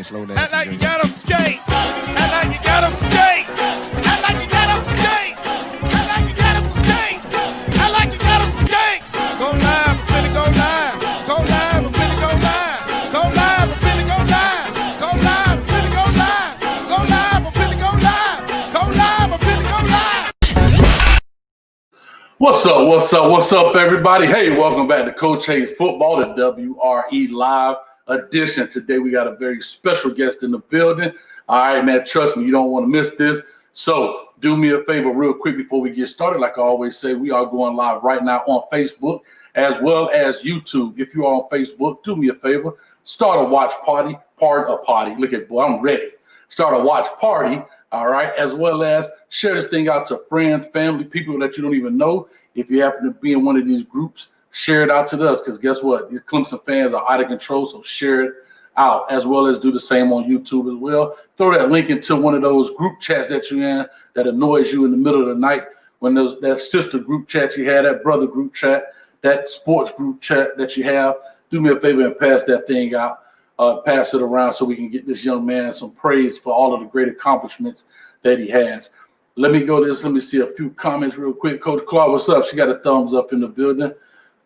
slow dance. Act like you got them skate. Act like you got them skate. Act like you got them skate. Act like you got them skate. Act like you got them skate. Go live, I'm finna go live. Go live, I'm finna go live. Go live, I'm finna go live. Go live, I'm finna go live. Go live, I'm finna go live. Go live, I'm finna go live. What's up, everybody? Hey, welcome back to Coach Hayes Football, the WRE Live edition. Today, we got a very special guest in the building. All right, man, trust me, you don't want to miss this. So do me a favor real quick before we get started. Like I always say, we are going live right now on Facebook as well as YouTube. If you are on Facebook, do me a favor, start a watch party, Look at, boy, I'm ready. Start a watch party. All right, as well as share this thing out to friends, family, people that you don't even know. If you happen to be in one of these groups, share it out to us, because guess what? These Clemson fans are out of control, so share it out, as well as do the same on YouTube as well. Throw that link into one of those group chats that you're in that annoys you in the middle of the night, when there's that sister group chat you had, that brother group chat, that sports group chat that you have. Do me a favor and pass that thing out. Pass it around so we can get this young man some praise for all of the great accomplishments that he has. Let me go this. Let me see a few comments real quick. Coach Clark, what's up? She got a thumbs up in the building.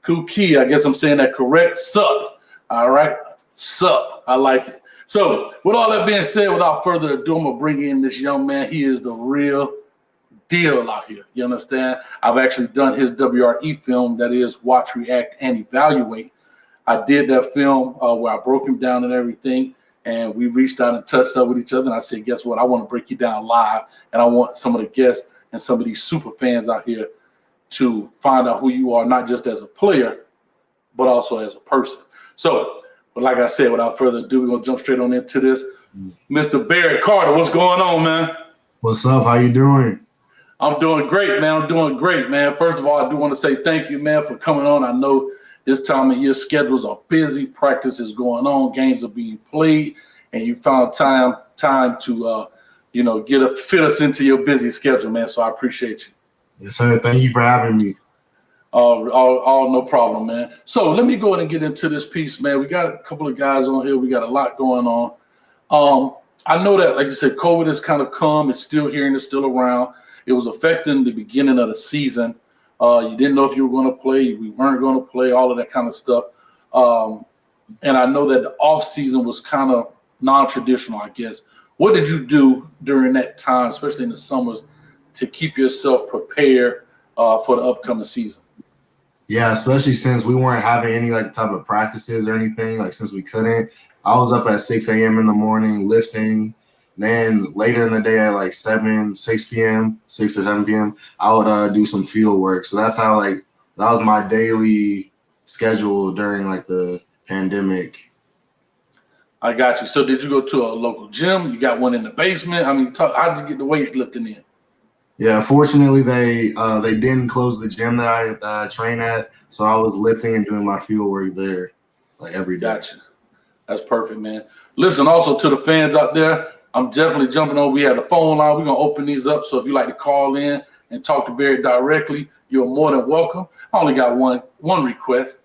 Kuki, I guess I'm saying that correct. Sup. All right. Sup. I like it. So with all that being said, without further ado, I'm going to bring in this young man. He is the real deal out here. You understand? I've actually done his WRE film, that is Watch, React, and Evaluate. I did that film where I broke him down and everything, and we reached out and touched up with each other. And I said, guess what? I want to break you down live, and I want some of the guests and some of these super fans out here to find out who you are, not just as a player, but also as a person. So, but like I said, without further ado, we're going to jump straight on into this. Mr. Barrett Carter, what's going on, man? What's up? How you doing? I'm doing great, man. I'm doing great, man. First of all, I do want to say thank you, man, for coming on. I know this time of year schedules are busy, practice is going on, games are being played, and you found time to fit us into your busy schedule, man. So I appreciate you. Yes, sir. Thank you for having me. All no problem, man. So let me go ahead and get into this piece, man. We got a couple of guys on here. We got a lot going on. I know that, like you said, COVID has kind of come. It's still here and it's still around. It was affecting the beginning of the season. You didn't know if you were going to play, we weren't going to play, all of that kind of stuff. And I know that the off season was kind of non-traditional, I guess. What did you do during that time, especially in the summers, to keep yourself prepared for the upcoming season? Yeah, especially since we weren't having any type of practices or anything, since we couldn't. I was up at 6 a.m. in the morning lifting. Then later in the day at 6 p.m., 6 or 7 p.m., I would do some field work. So that's how that was my daily schedule during the pandemic. I got you. So did you go to a local gym? You got one in the basement? I mean, how did you get the weightlifting in? Yeah, fortunately they didn't close the gym that I train at, so I was lifting and doing my field work there every day. Gotcha. That's perfect, man. Listen, also to the fans out there, I'm definitely jumping on. We have the phone line. We're going to open these up. So if you like to call in and talk to Barrett directly, you're more than welcome. I only got one request.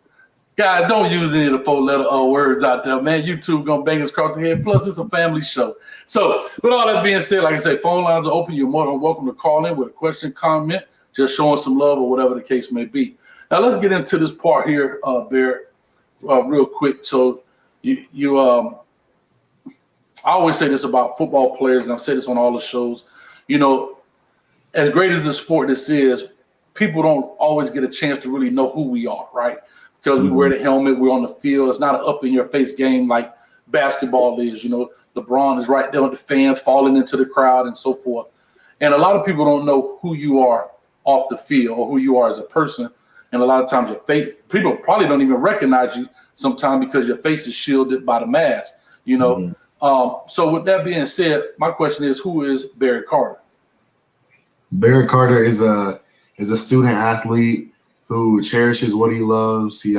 Guys, don't use any of the 4-letter words out there, man. YouTube going to bang us across the head. Plus, it's a family show. So with all that being said, like I say, phone lines are open. You're more than welcome to call in with a question, comment, just showing some love or whatever the case may be. Now, let's get into this part here, Barrett, real quick. So I always say this about football players, and I've said this on all the shows. As great as the sport this is, people don't always get a chance to really know who we are, right? Because we wear the helmet, we're on the field. It's not an up-in-your-face game like basketball is. LeBron is right there with the fans falling into the crowd and so forth. And a lot of people don't know who you are off the field or who you are as a person. And a lot of times people probably don't even recognize you sometimes because your face is shielded by the mask, So with that being said, my question is, who is Barrett Carter? Barrett Carter is a student athlete who cherishes what he loves. He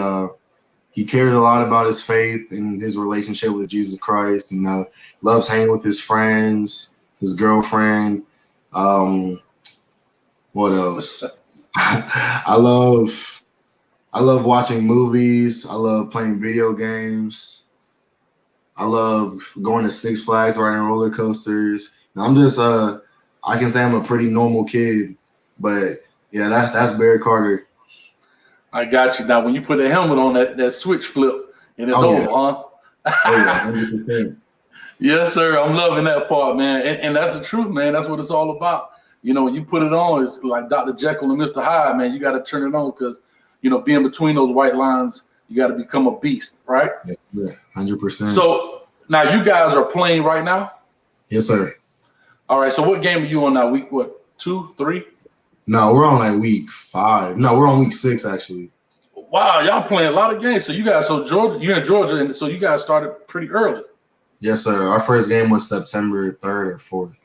cares a lot about his faith and his relationship with Jesus Christ, and loves hanging with his friends, his girlfriend. What else? I love watching movies. I love playing video games. I love going to Six Flags, riding roller coasters. I'm just I can say I'm a pretty normal kid, but yeah, that's Barrett Carter. I got you. Now, when you put the helmet on, that switch flip and it's Oh over, yeah, huh? oh yeah, 100%. Yes, sir. I'm loving that part, man. And that's the truth, man. That's what it's all about. When you put it on, it's like Dr. Jekyll and Mr. Hyde, man. You got to turn it on because, being between those white lines, you got to become a beast, right? Yeah, 100%. So now you guys are playing right now? Yes, sir. All right. So what game are you on now? Week what? 2, 3? No, we're on like week 5. No, we're on week 6 actually. Wow, y'all playing a lot of games. So Georgia, you're in Georgia, and so you guys started pretty early. Yes, sir. Our first game was September 3rd or 4th.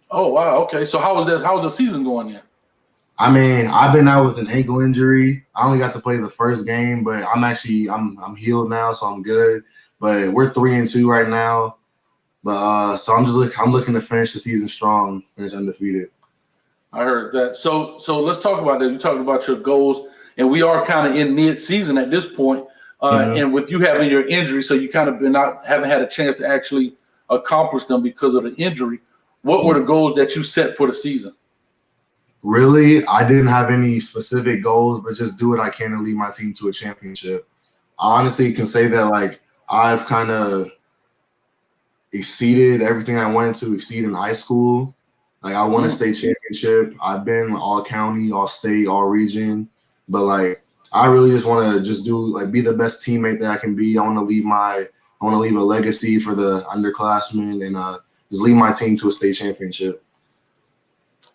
Oh wow, okay. So how was that? How was the season going then? I mean, I've been out with an ankle injury. I only got to play the first game, but I'm healed now, so I'm good. But we're 3-2 right now. But so I'm looking to finish the season strong, finish undefeated. I heard that. So let's talk about that. You talked about your goals, and we are kind of in mid-season at this point. And with you having your injury, so you kind of haven't had a chance to actually accomplish them because of the injury. What were the goals that you set for the season? Really, I didn't have any specific goals, but just do what I can to lead my team to a championship. I honestly can say that like I've kind of exceeded everything I wanted to exceed in high school. Like I won a state championship. I've been all county, all state, all region. But like I really just want to just be the best teammate that I can be. I want to leave a legacy for the underclassmen and just lead my team to a state championship.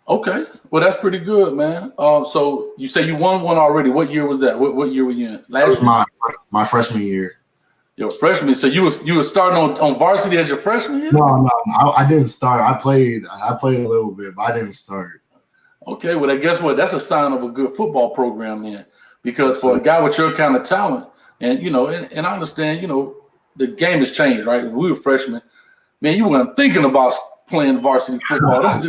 Okay, well that's pretty good, man. So you say you won one already. What year was that? What year were you in? That was my freshman year. Your freshman. So you were starting on varsity as your freshman year? No, I didn't start. I played a little bit, but I didn't start. Okay, well, guess what? That's a sign of a good football program then, because for a guy with your kind of talent, and and I understand, the game has changed, right? When we were freshmen, man, you weren't thinking about playing varsity football.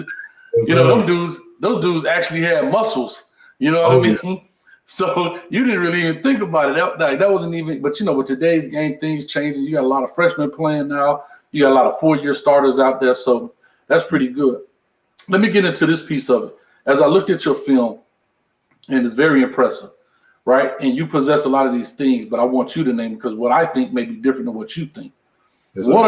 Those dudes actually had muscles. You know what I mean? So you didn't really even think about it. That wasn't even. But with today's game, things changing. You got a lot of freshmen playing now. You got a lot of 4-year starters out there. So that's pretty good. Let me get into this piece of it. As I looked at your film, and it's very impressive, right? And you possess a lot of these things, but I want you to name it because what I think may be different than what you think. What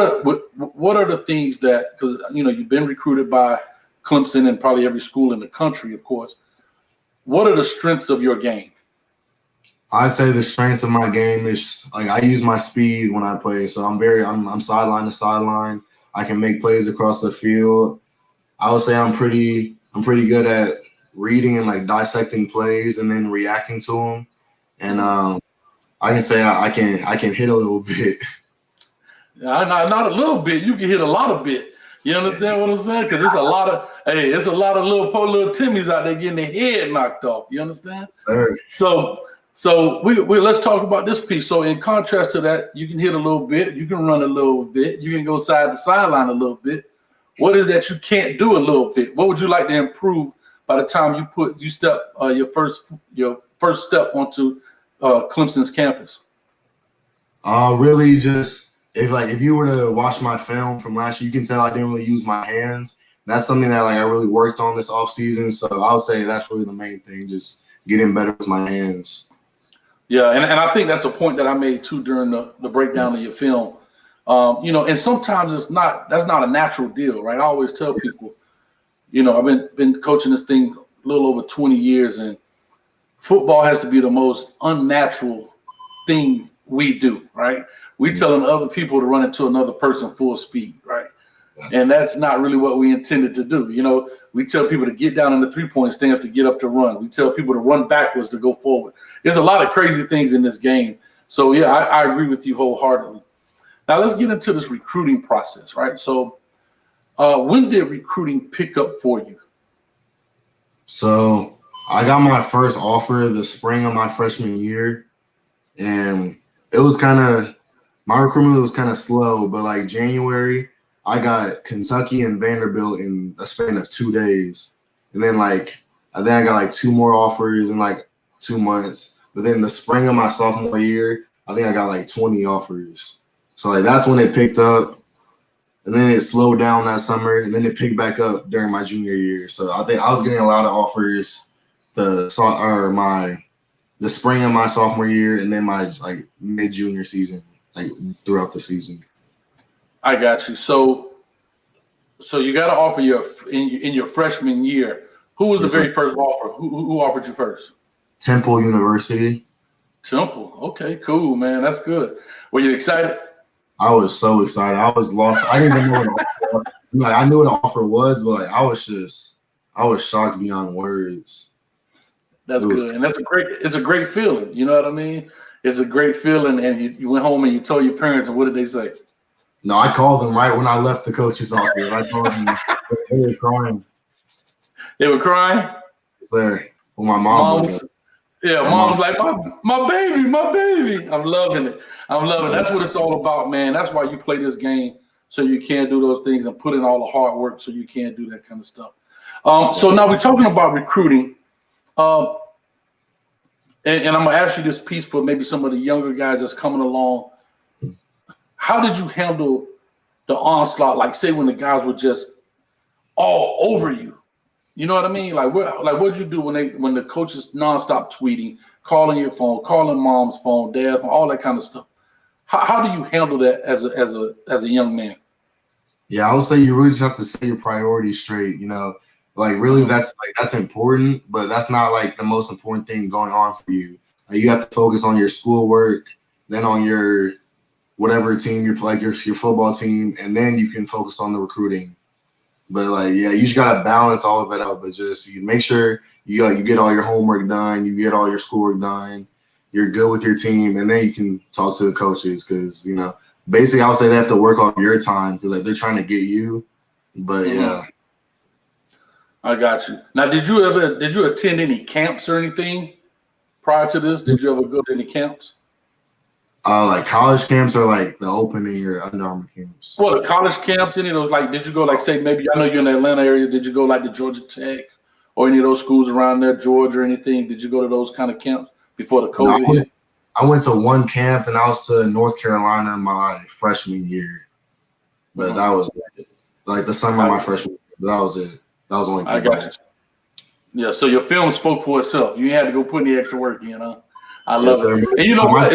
are the things that, because you've been recruited by Clemson and probably every school in the country, of course. What are the strengths of your game? I say the strengths of my game is like I use my speed when I play. So I'm sideline to sideline. I can make plays across the field. I would say I'm pretty good at reading and like dissecting plays and then reacting to them. And I can say I can hit a little bit. Not a little bit. You can hit a lot of bit. You understand what I'm saying? Because it's a lot of little Timmies out there getting their head knocked off. You understand? Sure. So we let's talk about this piece. So in contrast to that, you can hit a little bit, you can run a little bit, you can go side to sideline a little bit. What is that you can't do a little bit? What would you like to improve by the time you step your first step onto Clemson's campus? Really just if you were to watch my film from last year, you can tell I didn't really use my hands. That's something that I really worked on this offseason. So I would say that's really the main thing, just getting better with my hands. Yeah, and I think that's a point that I made too during the breakdown of your film. And sometimes that's not a natural deal, right? I always tell people, I've been coaching this thing a little over 20 years, and football has to be the most unnatural thing we do, right? We telling other people to run into another person full speed, right? And that's not really what we intended to do. We tell people to get down in the 3-point stance to get up to run. We tell people to run backwards to go forward. There's a lot of crazy things in this game. So, yeah, I agree with you wholeheartedly. Now, let's get into this recruiting process, right? So when did recruiting pick up for you? So I got my first offer the spring of my freshman year, and it was my recruitment was kind of slow, but like January, I got Kentucky and Vanderbilt in a span of 2 days. And then I got like 2 more offers in like 2 months. But then the spring of my sophomore year, I think I got like 20 offers. So like that's when it picked up, and then it slowed down that summer, and then it picked back up during my junior year. So I think I was getting a lot of offers the spring of my sophomore year, and then my like mid junior season, like throughout the season. I got you. So you got to offer in your freshman year. Who was the very first offer? Who offered you first? Temple University. Temple. Okay, cool, man. That's good. Were you excited? I was so excited. I was lost. I didn't even know what the offer was. Like I knew what the offer was, but like I was shocked beyond words. That's good, and it's a great feeling. You know what I mean? It's a great feeling, and you went home and you told your parents, and what did they say? No, I called them right when I left the coach's office. I called them. They were crying. They were crying? Sir. Well, my mom was. Yeah, mom was like, my baby. I'm loving it. That's what it's all about, man. That's why you play this game, so you can do those things and put in all the hard work so you can do that kind of stuff. So now we're talking about recruiting. And I'm going to ask you this piece for maybe some of the younger guys that's coming along. How did you handle the onslaught? Like, say, when the guys were just all over you. You know what I mean? Like what did you do when the coaches nonstop tweeting, calling your phone, calling mom's phone, dad's phone, all that kind of stuff? How do you handle that as a young man? Yeah, I would say you really just have to set your priorities straight. You know, like really that's important, but that's not like the most important thing going on for you. Like, you have to focus on your schoolwork, then on your whatever team you play, your football team, and then you can focus on the recruiting. But like, yeah, you just gotta balance all of it out. But just you make sure you get all your homework done, you get all your schoolwork done, you're good with your team, and then you can talk to the coaches because basically I would say they have to work off your time because like they're trying to get you. But yeah, I got you. Now, did you attend any camps or anything prior to this? Did you ever go to any camps? Like college camps or like the opening or Under Armour camps? Well, the college camps, any of those, like, did you go, like, say, maybe, I know you're in the Atlanta area, did you go, like, to Georgia Tech or any of those schools around there, Georgia or anything? Did you go to those kind of camps before the COVID hit? I went to one camp, and I was to North Carolina my freshman year. But that was like the summer of my freshman year. But that was it. That was only I got you. Yeah, so your film spoke for itself. You had to go put any extra work in, huh? I love it. And you know what?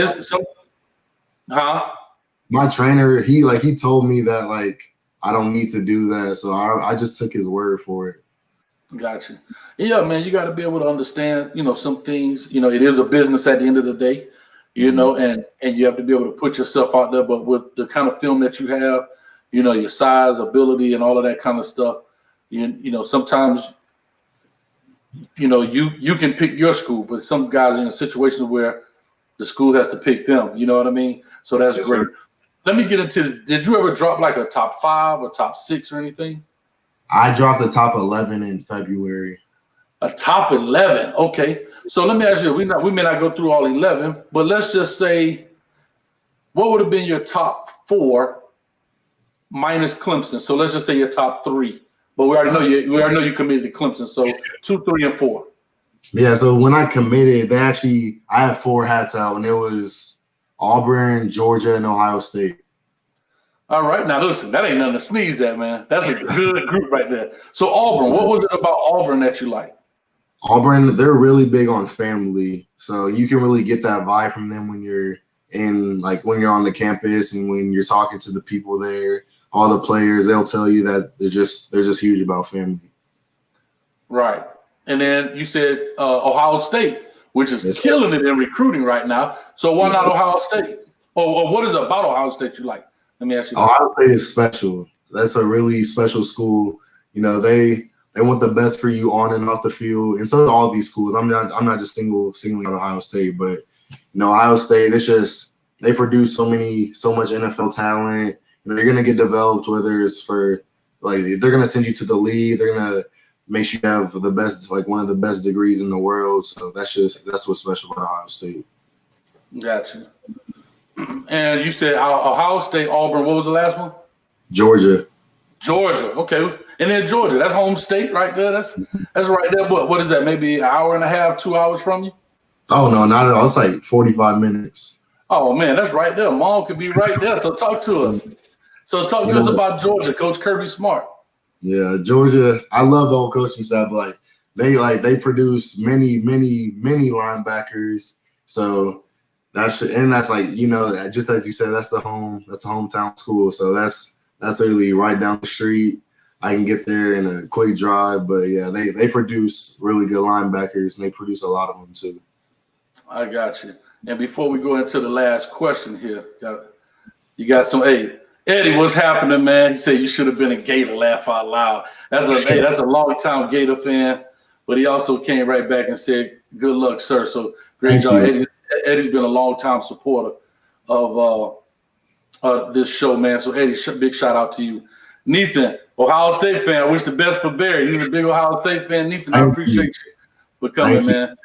My trainer, he told me that like I don't need to do that, so I just took his word for it. Gotcha. Yeah, man, you got to be able to understand, some things. It is a business at the end of the day, and you have to be able to put yourself out there. But with the kind of film that you have, your size, ability, and all of that kind of stuff, sometimes, you can pick your school, but some guys are in situations where the school has to pick them. You know what I mean? So that's great. Sir. Let me get into, did you ever drop like a top 5 or top 6 or anything? I dropped a top 11 in February. A top 11. Okay. So let me ask you, we may not go through all 11, but let's just say, what would have been your top 4 minus Clemson? So let's just say your top 3. But we already know you committed to Clemson. So 2, 3, and 4. Yeah, so when I committed, I had 4 hats out, and it was Auburn, Georgia, and Ohio State. All right. Now, listen, that ain't nothing to sneeze at, man. That's a good group right there. So Auburn, what was it about Auburn that you like? Auburn, they're really big on family. So you can really get that vibe from them when you're when you're on the campus and when you're talking to the people there, all the players, they'll tell you that they're just huge about family. Right. And then you said Ohio State, which is killing it in recruiting right now. So why not Ohio State? Or what is it about Ohio State you like? Let me ask you. Ohio State is special. That's a really special school. They want the best for you on and off the field, and so do all these schools. I'm not just singling out Ohio State, but Ohio State. It's just they produce so much NFL talent. They're gonna get developed, whether it's for they're gonna send you to the league. They're gonna make sure you have the best, one of the best degrees in the world. So that's what's special about Ohio State. Gotcha. And you said Ohio State, Auburn. What was the last one? Georgia. Okay. And then Georgia, that's home state right there. That's right there. What is that? Maybe an hour and a half, 2 hours from you? Oh no, not at all. It's like 45 minutes. Oh man, that's right there. Mom could be right there. So talk to us. So talk to us about Georgia, Coach Kirby Smart. Yeah, Georgia. I love the whole coaching staff. But they produce many linebackers. So that's like, just as you said, that's the hometown school. So that's literally right down the street. I can get there in a quick drive. But yeah, they produce really good linebackers, and they produce a lot of them too. I got you. And before we go into the last question here, you got some. Hey, Eddie, what's happening, man? He said you should have been a Gator. Laugh out loud. That's a long time Gator fan, but he also came right back and said, "Good luck, sir." So great job, Eddie. Eddie's been a long time supporter of this show, man. So Eddie, big shout out to you. Nathan, Ohio State fan. I wish the best for Barry. He's a big Ohio State fan. Nathan, I appreciate you for coming, man.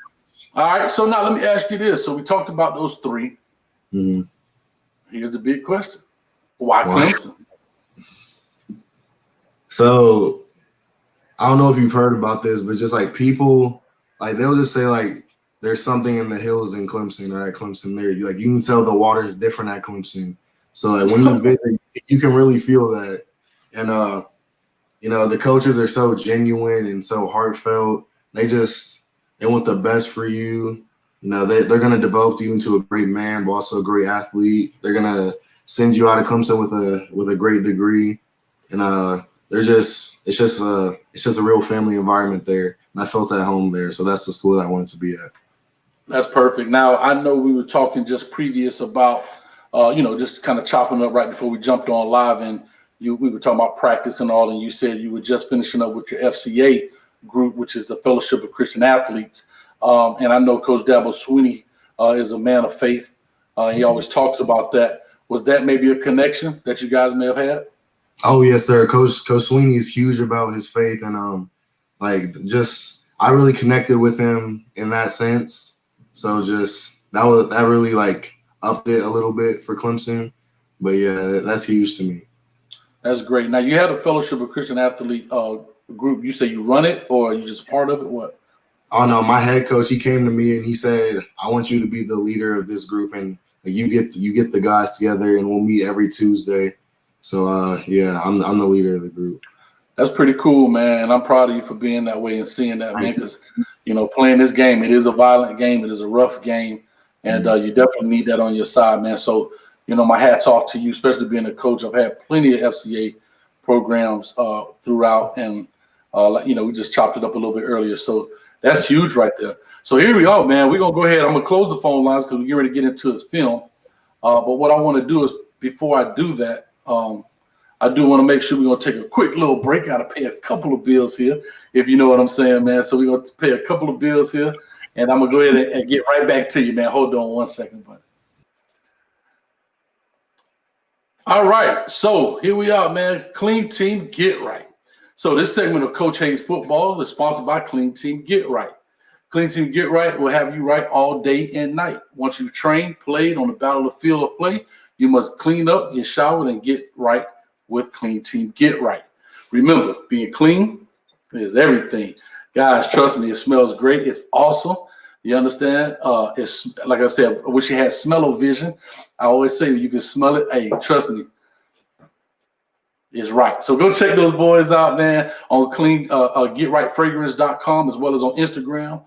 All right, so now let me ask you this. So we talked about those three. Mm-hmm. Here's the big question. Why Clemson? So I don't know if you've heard about this, but just like people, like they'll just say like there's something in the hills in Clemson or at Clemson there. Like you can tell the water is different at Clemson. So like when you visit, you can really feel that. And the coaches are so genuine and so heartfelt. They want the best for you. They're gonna develop you into a great man, but also a great athlete. They're gonna send you out of Clemson with a great degree. And it's just a real family environment there. And I felt at home there. So that's the school that I wanted to be at. That's perfect. Now, I know we were talking just previous about, just kind of chopping up right before we jumped on live, and we were talking about practice and all, and you said you were just finishing up with your FCA group, which is the Fellowship of Christian Athletes. And I know Coach Dabo Swinney is a man of faith. He always talks about that. Was that maybe a connection that you guys may have had? Oh, yes, sir. Coach Swinney is huge about his faith, and I really connected with him in that sense. So that really like upped it a little bit for Clemson. But yeah, that's huge to me. That's great. Now you had a Fellowship of Christian Athlete group. You say you run it, or are you just part of it? What? Oh no, my head coach, he came to me and he said, "I want you to be the leader of this group, and you get the guys together, and we'll meet every Tuesday." So I'm the leader of the group. That's pretty cool, man. And I'm proud of you for being that way and seeing that, man, because, playing this game, it is a violent game. It is a rough game. And you definitely need that on your side, man. So, my hat's off to you, especially being a coach. I've had plenty of FCA programs throughout. And, we just chopped it up a little bit earlier. So that's huge right there. So here we are, man. We're going to go ahead. I'm going to close the phone lines because we're getting ready to get into his film. But what I want to do is, before I do that, I do want to make sure we're going to take a quick little break. Got to pay a couple of bills here, if you know what I'm saying, man. So we're going to pay a couple of bills here, and I'm going to go ahead and get right back to you, man. Hold on one second, buddy. All right, so here we are, man. Clean Team Get Right. So this segment of Coach Hayes Football is sponsored by Clean Team Get Right. Clean Team Get Right will have you right all day and night. Once you've trained, played on the battlefield of play, you must clean up, get showered, and get right with Clean Team Get Right. Remember, being clean is everything. Guys, trust me, it smells great. It's awesome. You understand? It's like I said, I wish you had smell-o-vision. I always say you can smell it. Hey, trust me, it's right. So go check those boys out, man, on GetRightFragrance.com as well as on Instagram.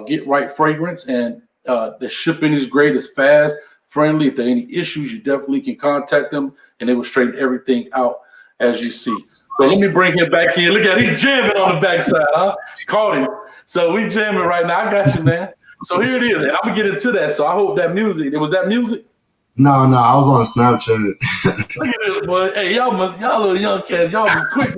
Get Right Fragrance, and the shipping is great. It's fast, friendly. If there are any issues, you definitely can contact them, and they will straighten everything out as you see. So let me bring him back in. Look at he's jamming on the backside, huh? Caught him. So we jamming right now. I got you, man. So here it is. And I'm gonna get into that. So I hope that music. Was that music? No, I was on Snapchat. Look at this, boy. Hey, y'all little young cats, y'all be quick.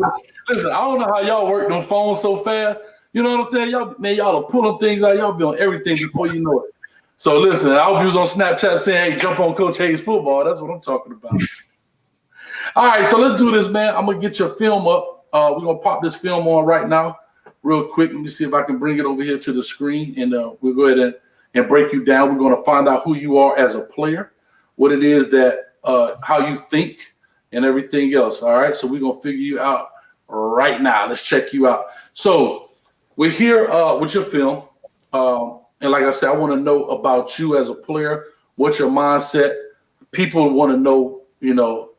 Listen, I don't know how y'all work them phones so fast. You know what I'm saying? Y'all are pulling things out. Y'all be on everything before you know it. So listen, I hope you was on Snapchat saying, "Hey, jump on Coach Hayes Football." That's what I'm talking about. All right, so let's do this, man. I'm gonna get your film up. We're gonna pop this film on right now, real quick. Let me see if I can bring it over here to the screen, and we'll go ahead and break you down. We're gonna find out who you are as a player, what it is that how you think, and everything else. All right, so we're gonna figure you out right now. Let's check you out. So we're here with your film, and like I said, I want to know about you as a player. What's your mindset? People want to know,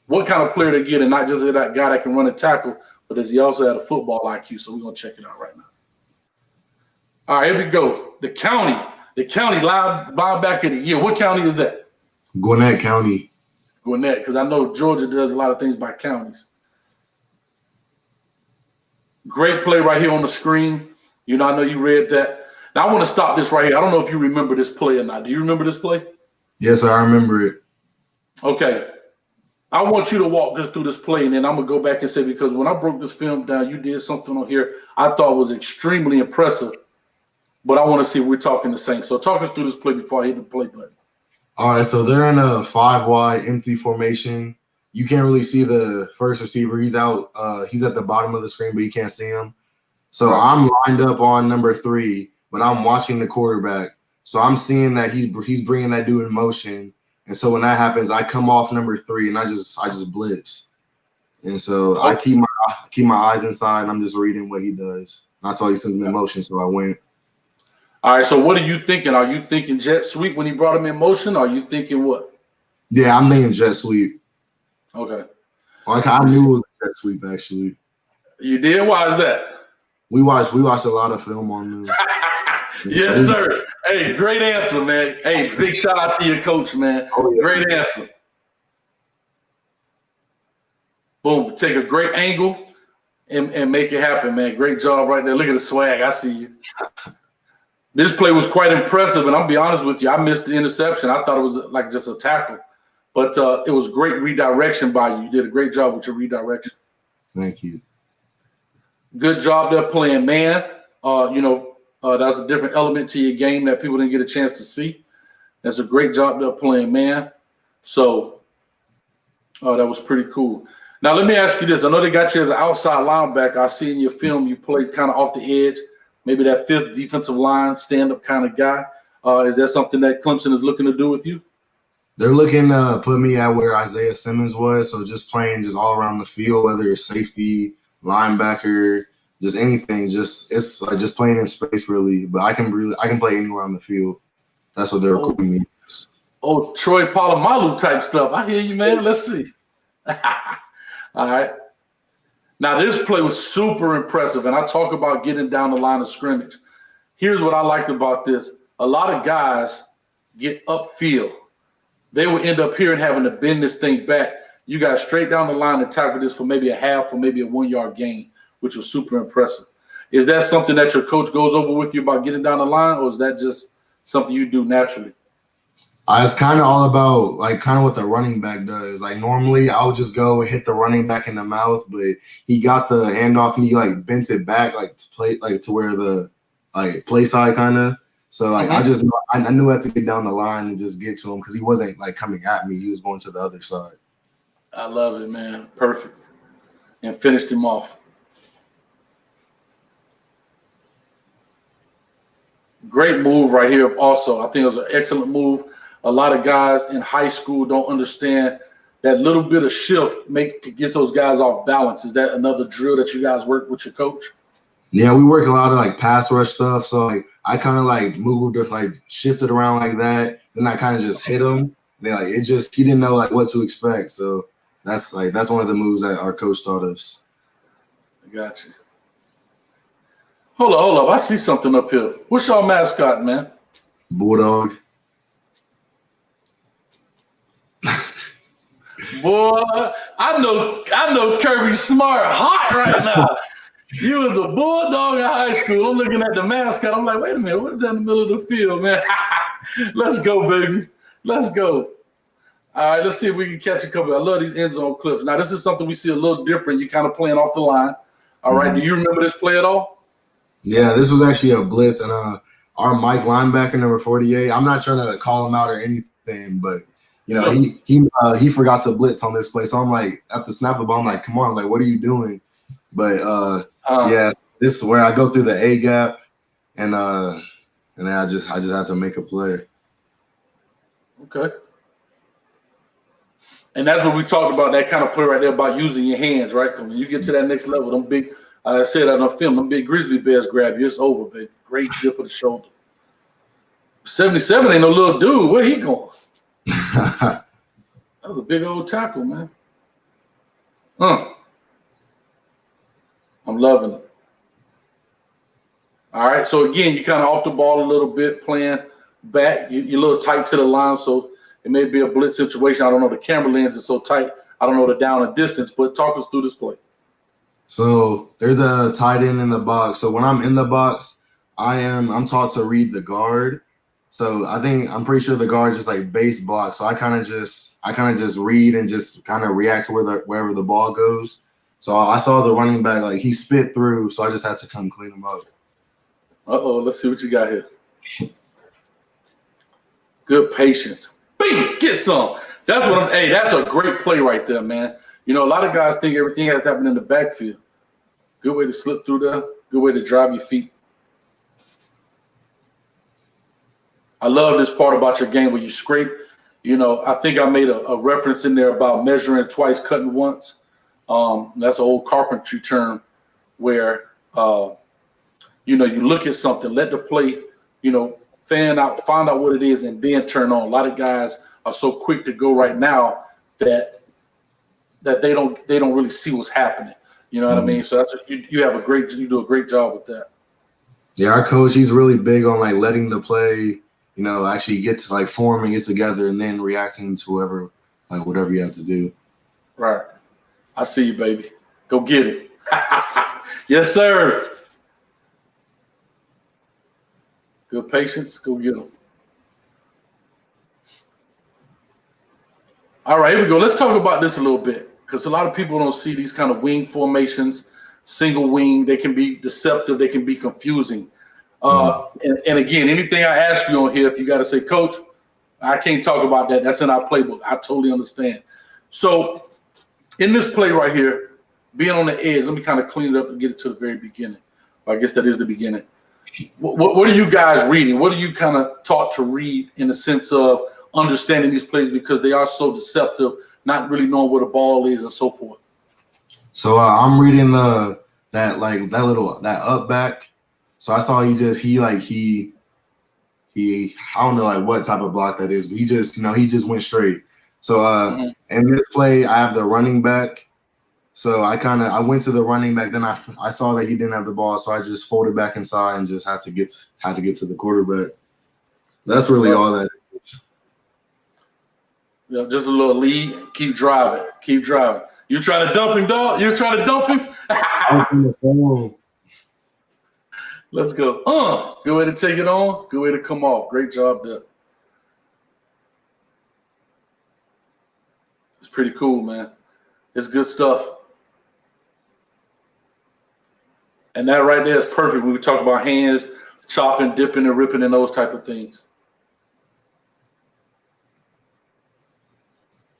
what kind of player they get, and not just that guy that can run and tackle, but does he also have a football IQ? So we're going to check it out right now. All right, here we go. The county linebacker of the year. What county is that? Gwinnett County. Gwinnett, because I know Georgia does a lot of things by counties. Great play right here on the screen. I know you read that. Now, I want to stop this right here. I don't know if you remember this play or not. Do you remember this play? Yes, I remember it. Okay. I want you to walk us through this play, and then I'm going to go back and say, because when I broke this film down, you did something on here I thought was extremely impressive, but I want to see if we're talking the same. So talk us through this play before I hit the play button. All right, so they're in a 5-wide empty formation. You can't really see the first receiver. He's out. He's at the bottom of the screen, but you can't see him. So I'm lined up on number 3, but I'm watching the quarterback. So I'm seeing that he's bringing that dude in motion. And so when that happens, I come off number 3 and I just blitz. And so I keep my eyes inside and I'm just reading what he does. And I saw he sent him in motion, so I went. All right, so what are you thinking? Are you thinking jet sweep when he brought him in motion? Or are you thinking what? Yeah, I'm thinking jet sweep. Okay. Like I knew it was a jet sweep, actually. You did? Why is that? We watched a lot of film on them. Yes, sir. Hey, great answer, man. Hey, big shout out to your coach, man. Oh, yeah. Great answer. Boom. Take a great angle and make it happen, man. Great job right there. Look at the swag. I see you. This play was quite impressive, and I'll be honest with you. I missed the interception. I thought it was like just a tackle. But it was great redirection by you. You did a great job with your redirection. Thank you. Good job there playing man. That's a different element to your game that people didn't get a chance to see. That's a great job there playing man. So that was pretty cool. Now, let me ask you this. I know they got you as an outside linebacker. I see in your film you played kind of off the edge, maybe that 5th defensive line, stand-up kind of guy. Is that something that Clemson is looking to do with you? They're looking to put me at where Isaiah Simmons was, so just playing just all around the field, whether it's safety, linebacker, just anything. It's like just playing in space, really. But I can play anywhere on the field. That's what they're recruiting me. Oh, Troy Polamalu type stuff. I hear you, man. Let's see. All right. Now, this play was super impressive, and I talk about getting down the line of scrimmage. Here's what I liked about this. A lot of guys get upfield. They will end up here and having to bend this thing back. You got straight down the line and tackle this for maybe a half or maybe a 1-yard gain, which was super impressive. Is that something that your coach goes over with you about getting down the line, or is that just something you do naturally? It's kind of all about kind of what the running back does. Like normally I would just go hit the running back in the mouth, but he got the handoff and he bent it back to play to where the play side kind of. So I knew I had to get down the line and just get to him because he wasn't coming at me. He was going to the other side. I love it, man. Perfect. And finished him off. Great move right here also. I think it was an excellent move. A lot of guys in high school don't understand that little bit of shift gets those guys off balance. Is that another drill that you guys work with your coach? Yeah, we work a lot of pass rush stuff. So I kind of moved or shifted around like that. Then I kind of just hit him. Then he didn't know what to expect. So that's one of the moves that our coach taught us. I got you. Hold up. I see something up here. What's your mascot, man? Bulldog. Boy, I know Kirby Smart hot right now. You was a Bulldog in high school. I'm looking at the mascot. I'm like, wait a minute, what's that in the middle of the field, man? Let's go, baby. Let's go. All right, let's see if we can catch a couple. I love these end zone clips. Now, this is something we see a little different. You kind of playing off the line. All right, do you remember this play at all? Yeah, this was actually a blitz, and our Mike linebacker, number 48, I'm not trying to call him out or anything, but he forgot to blitz on this play. So I'm at the snap of the ball, I'm like, come on, what are you doing? But yeah, this is where I go through the A gap, and then I just have to make a play. Okay. And that's what we talked about, that kind of play right there about using your hands, right? Because when you get to that next level, them big, I said that on film, them big grizzly bears grab you, it's over, baby. Great dip of the shoulder. 77 ain't no little dude. Where he going? That was a big old tackle, man. I'm loving it. All right, so again, you kind of off the ball a little bit, playing back. You're a little tight to the line, so it may be a blitz situation. I don't know. The camera lens is so tight. I don't know the down and distance, but talk us through this play. So there's a tight end in the box. So when I'm in the box, I'm taught to read the guard. So I'm pretty sure the guard just like base block. So I kind of just read and just kind of react to wherever the ball goes. So I saw the running back, like he spit through, so I just had to come clean him up. Let's see what you got here. Good patience. Bing, get some. That's a great play right there, man. You know, a lot of guys think everything has to happen in the backfield. Good way to slip through there. Good way to drive your feet. I love this part about your game where you scrape. You know, I think I made a reference in there about measuring twice, cutting once. That's an old carpentry term where, you know, you look at something, let the play, you know, find out what it is, and then turn on. A lot of guys are so quick to go right now that they don't really see what's happening. You know what I mean? So that's you do a great job with that. Yeah, our coach, he's really big on like letting the play, you know, actually get to like form and get together, and then reacting to whatever you have to do. Right. I see you, baby. Go get it. Yes, sir. Good patience. Go get them. All right, here we go. Let's talk about this a little bit, because a lot of people don't see these kind of wing formations, single wing. They can be deceptive. They can be confusing. And again, anything I ask you on here, if you got to say, Coach, I can't talk about that. That's in our playbook. I totally understand. So in this play right here, being on the edge, let me kind of clean it up and get it to the very beginning. I guess that is the beginning. What are you guys reading? What are you kind of taught to read in the sense of understanding these plays, because they are so deceptive, not really knowing where the ball is and so forth? So I'm reading that up back. So I saw he I don't know like what type of block that is, but he just went straight. So in this play, I have the running back. So I went to the running back. Then I saw that he didn't have the ball, so I just folded back inside and just had to get to the quarterback. That's really all that is. Yeah, just a little lead. Keep driving. You trying to dump him, dog? You trying to dump him? Let's go. Good way to take it on. Good way to come off. Great job there. It's pretty cool, man. It's good stuff. And that right there is perfect when we talk about hands, chopping, dipping, and ripping, and those type of things.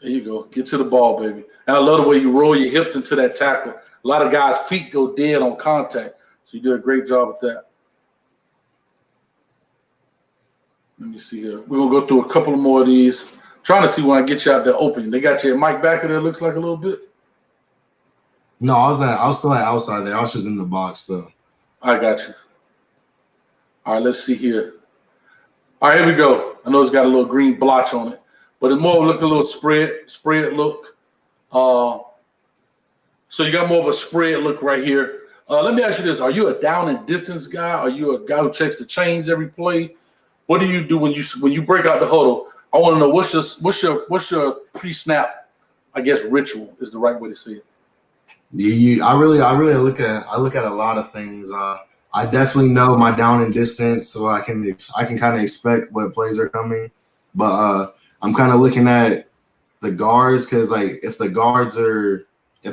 There you go. Get to the ball, baby. And I love the way you roll your hips into that tackle. A lot of guys' feet go dead on contact. So you did a great job with that. Let me see here. We're going to go through a couple more of these. I'm trying to see when I get you out there opening. They got you at Mike back there, looks like a little bit. No, I was still at outside there. I was just in the box though. I got you. All right, let's see here. All right, here we go. I know it's got a little green blotch on it, but it's more look a little spread look. So you got more of a spread look right here. Let me ask you this: are you a down and distance guy? Are you a guy who checks the chains every play? What do you do when you break out the huddle? I want to know what's your pre-snap, I guess, ritual is the right way to say it. Yeah, I really look at a lot of things. I definitely know my down and distance, so I can kind of expect what plays are coming. But I'm kind of looking at the guards, because like if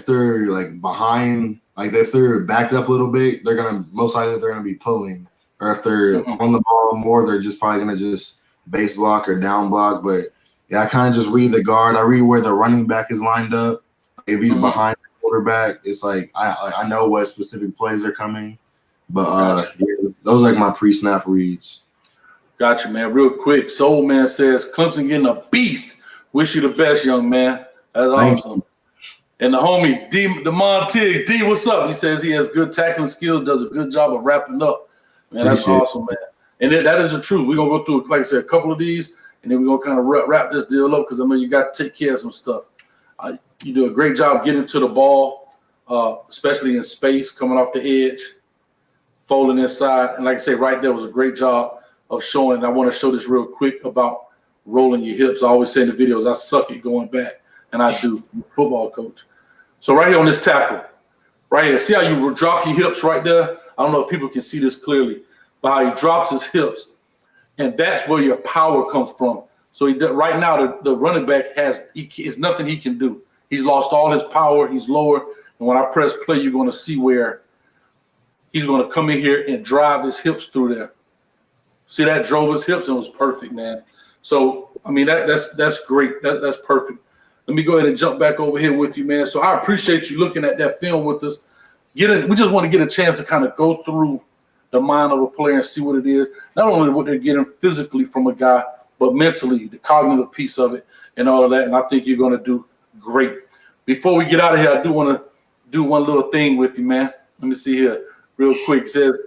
they're like behind, like if they're backed up a little bit, most likely they're gonna be pulling. Or if they're on the ball more, they're just probably gonna just base block or down block. But yeah, I kind of just read the guard. I read where the running back is lined up. If he's behind quarterback, it's like I know what specific plays are coming, but yeah, those are like my pre-snap reads. Gotcha, man. Real quick, Soul Man says Clemson getting a beast. Wish you the best, young man. That's awesome. And the homie the Montig D, what's up? He says he has good tackling skills, does a good job of wrapping up. Man, that's awesome, man. And that is the truth. We're going to go through, like I said, a couple of these, and then we're going to kind of wrap this deal up because I know you got to take care of some stuff. You do a great job getting to the ball, especially in space, coming off the edge, folding inside. And like I say, right there was a great job of showing. I want to show this real quick about rolling your hips. I always say in the videos, I suck at going back, and I do. I'm a football coach. So right here on this tackle, right here, see how you drop your hips right there? I don't know if people can see this clearly, but how he drops his hips. And that's where your power comes from. So right now, the running back it's nothing he can do. He's lost all his power. He's lower. And when I press play, you're going to see where he's going to come in here and drive his hips through there. See, that drove his hips and was perfect, man. So, I mean, that's great. That's perfect. Let me go ahead and jump back over here with you, man. So I appreciate you looking at that film with us. We just want to get a chance to kind of go through the mind of a player and see what it is. Not only what they're getting physically from a guy, but mentally, the cognitive piece of it and all of that. And I think you're going to do great. Before we get out of here, I do want to do one little thing with you, man. Let me see here real quick. It says,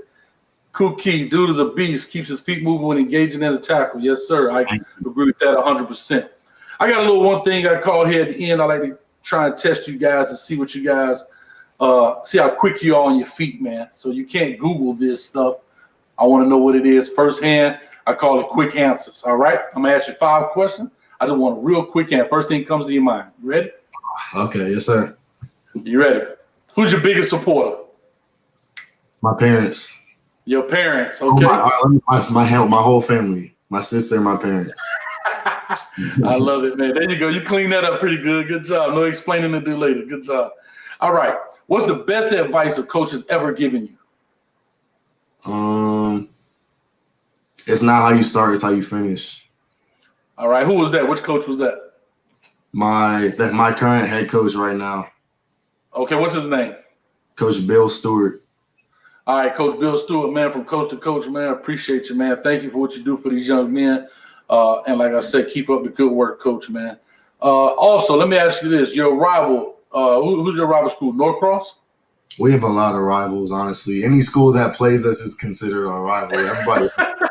Key, dude is a beast, keeps his feet moving when engaging in a tackle. Yes, sir. I agree with that 100%. I got a little one thing I call here at the end. I like to try and test you guys and see what you guys see how quick you are on your feet, man. So you can't Google this stuff. I want to know what it is firsthand. I call it quick answers. All right. I'm going to ask you 5 questions. I just want a real quick answer. First thing comes to your mind. You ready? Okay. Yes, sir. You ready? Who's your biggest supporter? My parents. Your parents. Okay. My whole family. My sister and my parents. I love it, man. There you go. You cleaned that up pretty good. Good job. No explaining to do later. Good job. All right. What's the best advice a coach has ever given you? It's not how you start, it's how you finish. All right. Who was that? Which coach was that? My current head coach right now. Okay. What's his name? Coach Bill Stewart. All right, Coach Bill Stewart, man, from coach to coach, man. I appreciate you, man. Thank you for what you do for these young men. And like I said, keep up the good work, Coach, man. Also, let me ask you this. Your rival, who's your rival school, Norcross? We have a lot of rivals, honestly. Any school that plays us is considered our rival.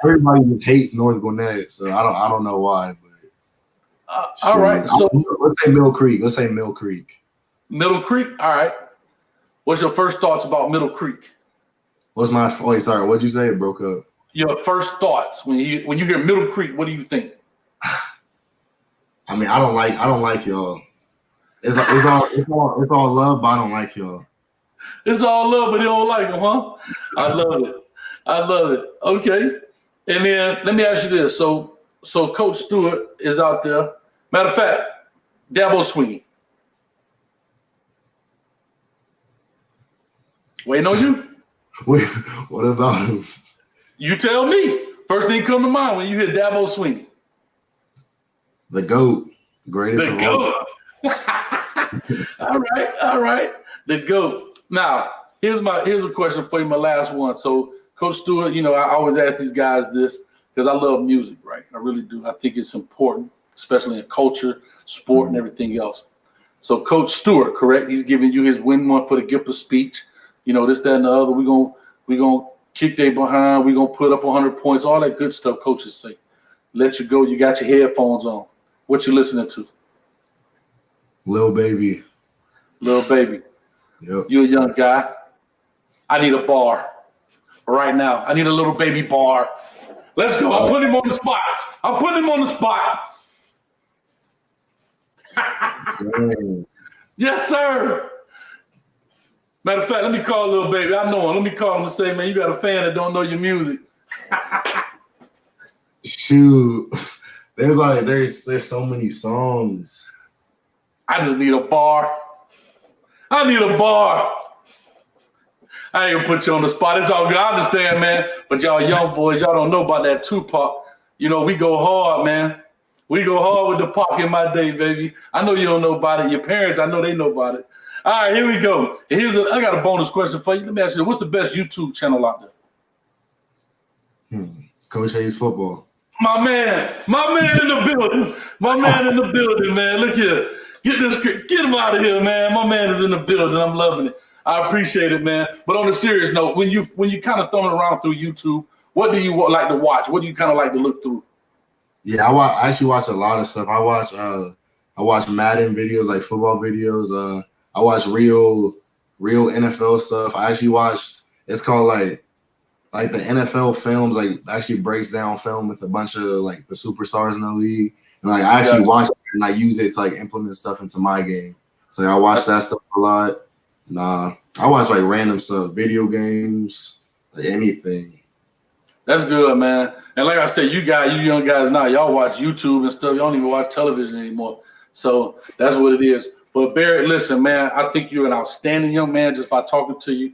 Everybody just hates North Gwinnett, so I don't know why. But all right, so let's say Mill Creek. Middle Creek. Middle Creek. All right. What's your first thoughts about Middle Creek? Sorry, what'd you say? It broke up. Your first thoughts when you hear Middle Creek, what do you think? I mean, I don't like y'all. It's all love, but I don't like y'all. It's all love, but you don't like them, huh? I love it. Okay. And then let me ask you this. So Coach Stewart is out there. Matter of fact, Dabo Sweeney. Waiting on you? Wait, what about him? You tell me. First thing come to mind when you hear Dabo Sweeney. The GOAT. Greatest the of GOAT. All right. The GOAT. Now, here's a question for you, my last one. So, Coach Stewart, I always ask these guys this because I love music, right? I really do. I think it's important, especially in culture, sport, and everything else. So, Coach Stewart, correct? He's giving you his win one for the gift of speech. This, that, and the other. We're gonna kick they behind. We're gonna put up 100 points. All that good stuff coaches say. Let you go. You got your headphones on. What you listening to? Lil Baby. Yep. You're a young guy. I need a bar right now. I need a little baby bar. Let's go. I'll put him on the spot. Yes, sir. Matter of fact, let me call Lil Baby. I know him. Let me call him and say, man, you got a fan that don't know your music. Shoot. There's so many songs. I just need a bar. I ain't gonna put you on the spot. It's all good. I understand, man. But y'all young boys, y'all don't know about that Tupac. We go hard, man. We go hard with the Pac in my day, baby. I know you don't know about it. Your parents, I know they know about it. All right, here we go. I got a bonus question for you. Let me ask you, what's the best YouTube channel out there? Coach Hayes Football. My man in the building. Man. Look here. Get him out of here, man. My man is in the building. I'm loving it. I appreciate it, man. But on a serious note, when you kind of throwing around through YouTube, What do you like to watch? What do you kind of like to look through? Yeah, I actually watch a lot of stuff. I watch Madden videos, like football videos. I watch real NFL stuff. I actually watched, it's called like the NFL films, like actually breaks down film with a bunch of like the superstars in the league. And like I actually watch it and I use it to like implement stuff into my game. So I watch that stuff a lot. And I watch like random stuff, video games, like anything. That's good, man. And like I said, you young guys now, y'all watch YouTube and stuff. Y'all don't even watch television anymore. So that's what it is. But Barrett, listen, man, I think you're an outstanding young man just by talking to you.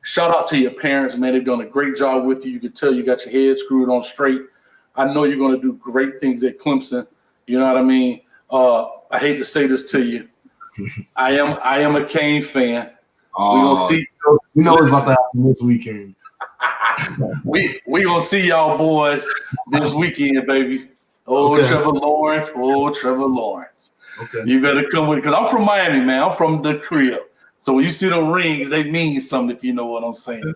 Shout out to your parents, man. They've done a great job with you. You can tell you got your head screwed on straight. I know you're going to do great things at Clemson. You know what I mean? I hate to say this to you. I am a Kane fan. We're gonna see. You know what's about to happen this weekend. we gonna see y'all boys this weekend, baby. Oh, okay. Trevor Lawrence. Okay. You better come with, because I'm from Miami, man. I'm from the crib. So when you see the rings, they mean something, if you know what I'm saying.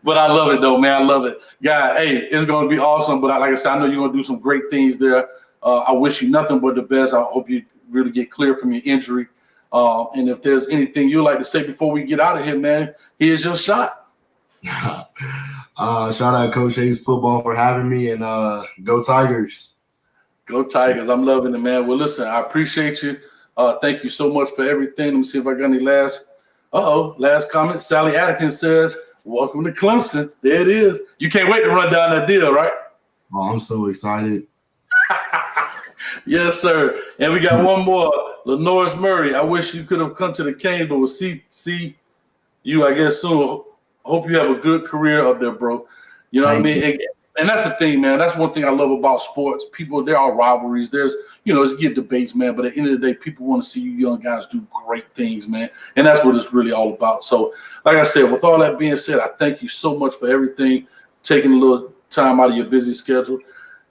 But I love it, though, man. I love it. God, hey, it's going to be awesome. But like I said, I know you're going to do some great things there. I wish you nothing but the best. I hope you really get clear from your injury. And if there's anything you'd like to say before we get out of here, man, here's your shot. Shout out Coach Hayes Football for having me, and go Tigers. Go Tigers. I'm loving it, man. Well, listen, I appreciate you. Thank you so much for everything. Let me see if I got any last comment. Sally Atkins says, welcome to Clemson. There it is. You can't wait to run down that deal, right? Oh, I'm so excited. Yes, sir. And we got one more. Lenoris Murray. I wish you could have come to the Canes, but we'll see you, I guess, soon. Hope you have a good career up there, bro. You know what I mean? And that's the thing, man. That's one thing I love about sports. People, there are rivalries. There's, you get debates, man. But at the end of the day, people want to see you young guys do great things, man. And that's what it's really all about. So, like I said, with all that being said, I thank you so much for everything, taking a little time out of your busy schedule.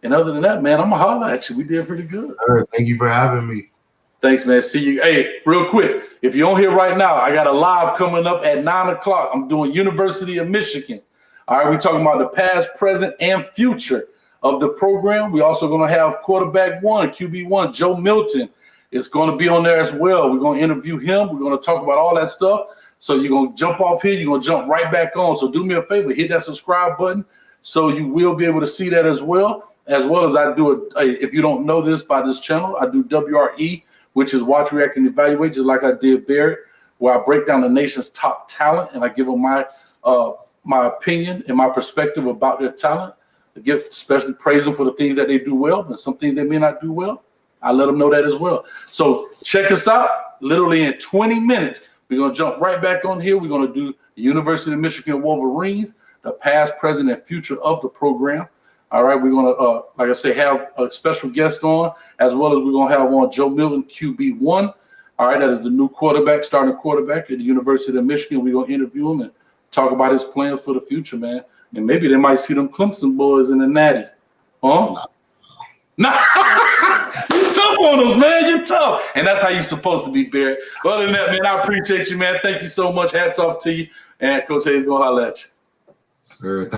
And other than that, man, I'm going to holler at you. We did pretty good. All right, thank you for having me. Thanks, man. See you. Hey, real quick, if you're on here right now, I got a live coming up at 9 o'clock. I'm doing University of Michigan. All right, we're talking about the past, present, and future of the program. We're also going to have quarterback one, QB1, Joe Milton. It's going to be on there as well. We're going to interview him. We're going to talk about all that stuff. So you're going to jump off here. You're going to jump right back on. So do me a favor, hit that subscribe button so you will be able to see that as well as I do it. If you don't know this by this channel, I do WRE, which is Watch, React, and Evaluate, just like I did Barrett, where I break down the nation's top talent and I give them my opinion and my perspective about their talent. I give especially praise them for the things that they do well, but some things they may not do well. I let them know that as well. So check us out. Literally in 20 minutes, we're going to jump right back on here. We're going to do the University of Michigan Wolverines, the past, present, and future of the program. All right, we're going to, like I say, have a special guest on, as well as we're going to have on Joe Milton, QB1. All right, that is the new starting quarterback at the University of Michigan. We're going to interview him and talk about his plans for the future, man. And maybe they might see them Clemson boys in the Natty. Huh? Nah. You tough on us, man. You tough. And that's how you're supposed to be, Barrett. Other than that, man, I appreciate you, man. Thank you so much. Hats off to you. And Coach Hayes going to holler at you. Sure.